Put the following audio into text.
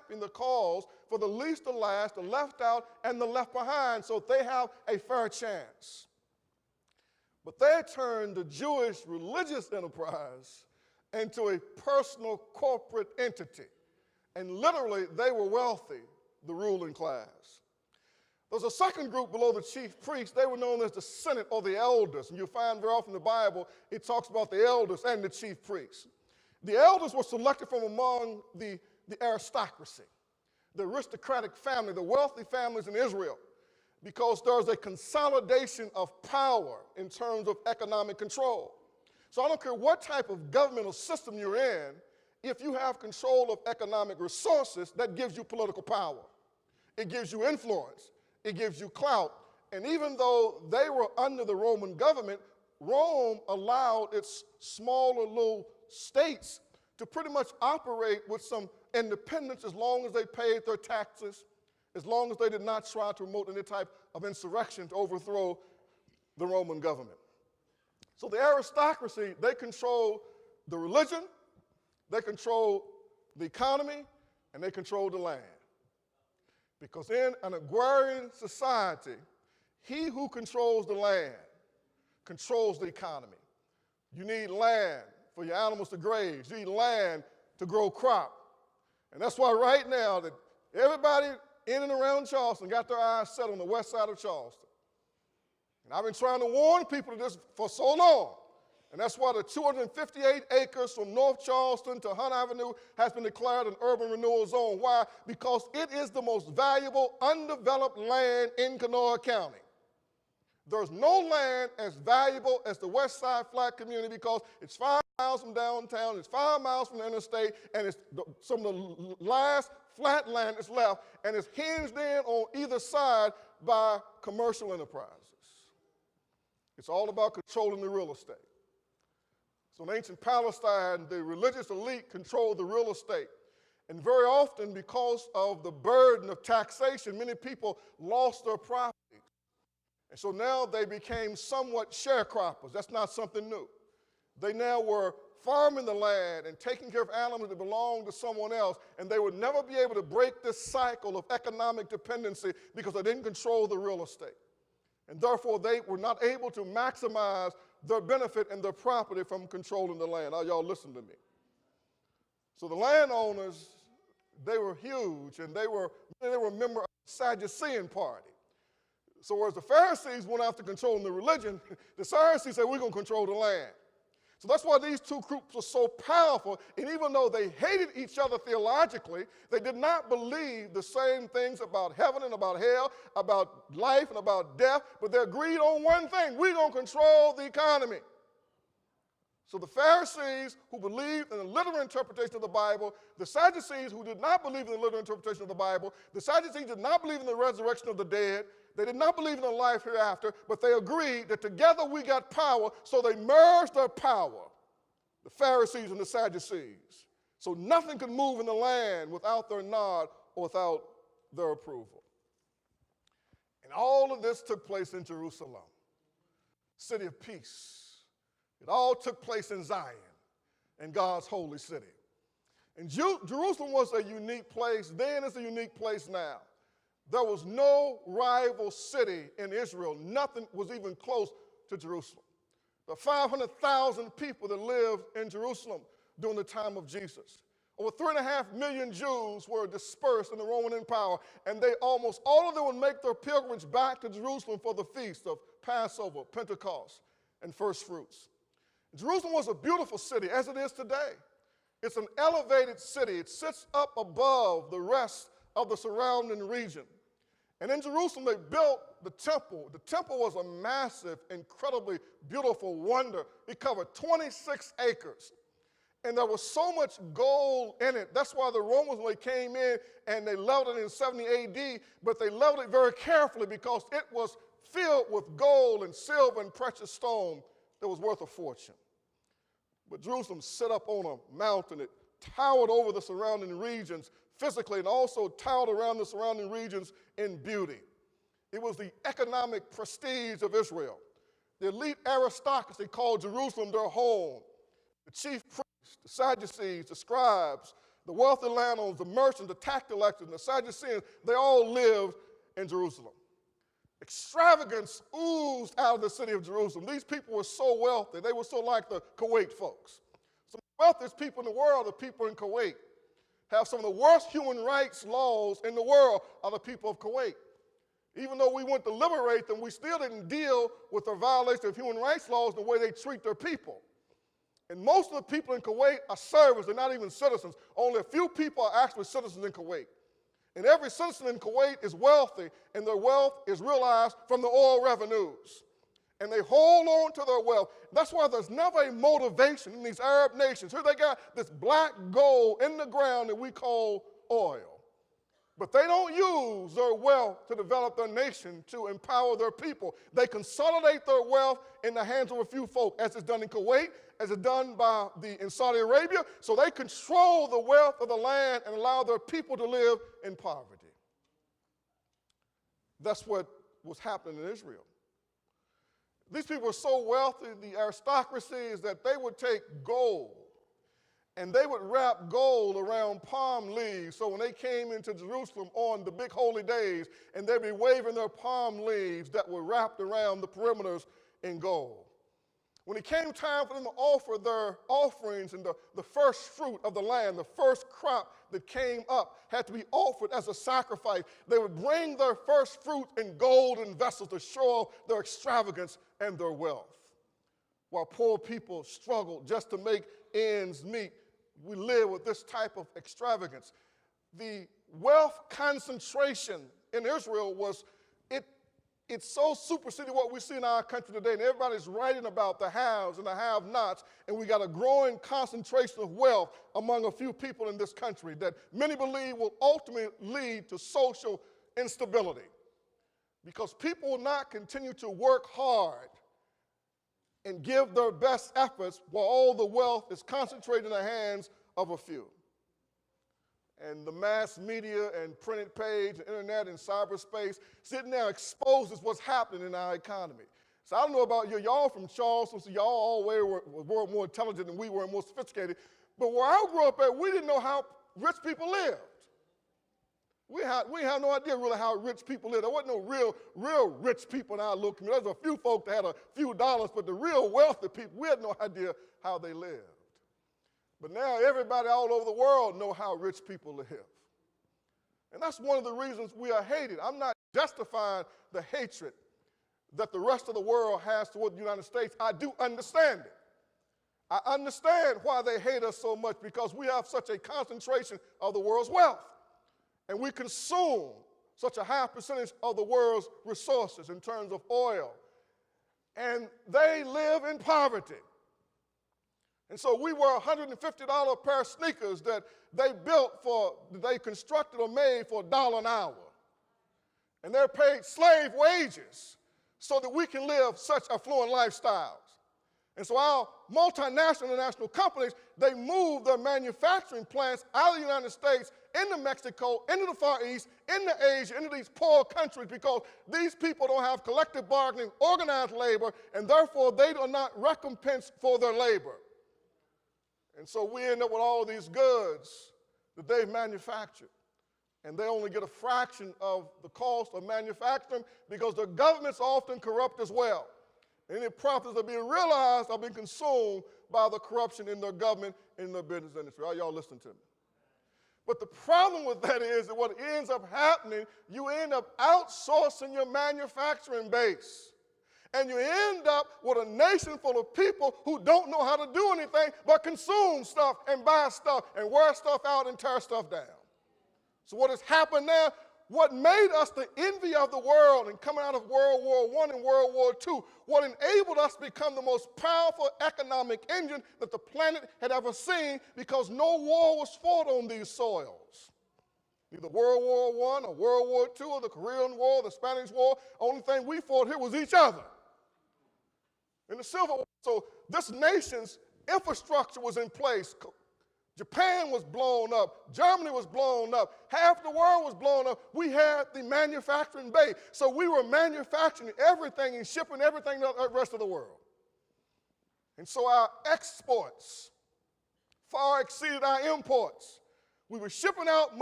championed the cause for the least, the last, the left out, and the left behind, so they have a fair chance. But they turned the Jewish religious enterprise into a personal corporate entity. And literally, they were wealthy, the ruling class. There's a second group below the chief priests. They were known as the Senate or the elders. And you'll find very often in the Bible, it talks about the elders and the chief priests. The elders were selected from among the aristocracy, the aristocratic family, the wealthy families in Israel, because there's a consolidation of power in terms of economic control. So I don't care what type of governmental system you're in, if you have control of economic resources, that gives you political power. It gives you influence. It gives you clout. And even though they were under the Roman government, Rome allowed its smaller little states to pretty much operate with some independence as long as they paid their taxes, as long as they did not try to promote any type of insurrection to overthrow the Roman government. So the aristocracy, they control the religion, they control the economy, and they control the land. Because in an agrarian society, he who controls the land controls the economy. You need land for your animals to graze. You need land to grow crop. And that's why right now that everybody in and around Charleston got their eyes set on the west side of Charleston. And I've been trying to warn people of this for so long. And that's why the 258 acres from North Charleston to Hunt Avenue has been declared an urban renewal zone. Why? Because it is the most valuable undeveloped land in Kanawha County. There's no land as valuable as the West Side Flat community because it's 5 miles from downtown, it's 5 miles from the interstate, and it's some of the last flat land that's left, and it's hinged in on either side by commercial enterprises. It's all about controlling the real estate. So in ancient Palestine, the religious elite controlled the real estate. And very often, because of the burden of taxation, many people lost their properties. And so now they became somewhat sharecroppers. That's not something new. They now were farming the land and taking care of animals that belonged to someone else, and they would never be able to break this cycle of economic dependency because they didn't control the real estate. And therefore, they were not able to maximize their benefit and their property from controlling the land. Are y'all listening to me? So the landowners, they were huge, and they were a member of the Sadducean party. So whereas the Pharisees went after controlling the religion, the Sadducees said, we're going to control the land. So that's why these two groups are so powerful, and even though they hated each other theologically, they did not believe the same things about heaven and about hell, about life and about death, but they agreed on one thing: we're going to control the economy. So the Pharisees, who believed in the literal interpretation of the Bible, the Sadducees, who did not believe in the literal interpretation of the Bible, the Sadducees did not believe in the resurrection of the dead, they did not believe in a life hereafter, but they agreed that together we got power, so they merged their power, the Pharisees and the Sadducees. So nothing could move in the land without their nod or without their approval. And all of this took place in Jerusalem, city of peace. It all took place in Zion, in God's holy city. And Jerusalem was a unique place then, it's a unique place now. There was no rival city in Israel. Nothing was even close to Jerusalem. There were 500,000 people that lived in Jerusalem during the time of Jesus. Over 3.5 million Jews were dispersed in the Roman Empire, and almost all of them would make their pilgrimage back to Jerusalem for the feast of Passover, Pentecost, and first fruits. Jerusalem was a beautiful city, as it is today. It's an elevated city. It sits up above the rest of the surrounding region. And in Jerusalem, they built the temple. The temple was a massive, incredibly beautiful wonder. It covered 26 acres. And there was so much gold in it. That's why the Romans, when they came in and they leveled it in 70 AD, but they leveled it very carefully because it was filled with gold and silver and precious stone that was worth a fortune. But Jerusalem set up on a mountain. It towered over the surrounding regions physically and also towered around the surrounding regions in beauty. It was the economic prestige of Israel. The elite aristocracy called Jerusalem their home. The chief priests, the Sadducees, the scribes, the wealthy landowners, the merchants, the tax collectors, the Sadducees, they all lived in Jerusalem. Extravagance oozed out of the city of Jerusalem. These people were so wealthy. They were so like the Kuwait folks. Some of the wealthiest people in the world are people in Kuwait. Have some of the worst human rights laws in the world are the people of Kuwait. Even though we went to liberate them, we still didn't deal with the violation of human rights laws the way they treat their people. And most of the people in Kuwait are servants. They're not even citizens. Only a few people are actually citizens in Kuwait. And every citizen in Kuwait is wealthy, and their wealth is realized from the oil revenues. And they hold on to their wealth. That's why there's never a motivation in these Arab nations. Here they got this black gold in the ground that we call oil. But they don't use their wealth to develop their nation, to empower their people. They consolidate their wealth in the hands of a few folk, as it's done in Kuwait, as it's done in Saudi Arabia. So they control the wealth of the land and allow their people to live in poverty. That's what was happening in Israel. These people were so wealthy, the aristocracies, that they would take gold and they would wrap gold around palm leaves. So when they came into Jerusalem on the big holy days, and they'd be waving their palm leaves that were wrapped around the perimeters in gold. When it came time for them to offer their offerings, and the first fruit of the land, the first crop that came up, had to be offered as a sacrifice, they would bring their first fruit in golden vessels to show off their extravagance and their wealth. While poor people struggled just to make ends meet, we live with this type of extravagance. The wealth concentration in Israel it so superseded what we see in our country today. And everybody's writing about the haves and the have-nots, and we got a growing concentration of wealth among a few people in this country that many believe will ultimately lead to social instability. Because people will not continue to work hard and give their best efforts while all the wealth is concentrated in the hands of a few. And the mass media and printed page, and internet and cyberspace sitting there exposes what's happening in our economy. So I don't know about you, y'all from Charleston, so y'all all were more intelligent than we were and more sophisticated. But where I grew up at, we didn't know how rich people lived. We had no idea really how rich people lived. There wasn't no real rich people in our little community. There was a few folk that had a few dollars, but the real wealthy people, we had no idea how they lived. But now everybody all over the world know how rich people live. And that's one of the reasons we are hated. I'm not justifying the hatred that the rest of the world has toward the United States. I do understand it. I understand why they hate us so much, because we have such a concentration of the world's wealth. And we consume such a high percentage of the world's resources in terms of oil. And they live in poverty. And so we were $150 pair of sneakers that they constructed or made for $1 an hour. And they're paid slave wages so that we can live such affluent lifestyles. And so our multinational international companies, they move their manufacturing plants out of the United States into Mexico, into the Far East, into Asia, into these poor countries, because these people don't have collective bargaining, organized labor, and therefore they are not recompensed for their labor. And so we end up with all these goods that they've manufactured. And they only get a fraction of the cost of manufacturing, because the government's often corrupt as well. Any profits that are being realized are being consumed by the corruption in their government, in their business industry. Are y'all listening to me? But the problem with that is that what ends up happening, you end up outsourcing your manufacturing base. And you end up with a nation full of people who don't know how to do anything but consume stuff and buy stuff and wear stuff out and tear stuff down. So what has happened now, what made us the envy of the world, and coming out of World War I and World War II, what enabled us to become the most powerful economic engine that the planet had ever seen, because no war was fought on these soils. Neither World War I or World War II or the Korean War, the Spanish War. Only thing we fought here was each other. In the Civil War, so this nation's infrastructure was in place. Japan was blown up. Germany was blown up. Half the world was blown up. We had the manufacturing base. So we were manufacturing everything and shipping everything to the rest of the world. And so our exports far exceeded our imports. We were shipping out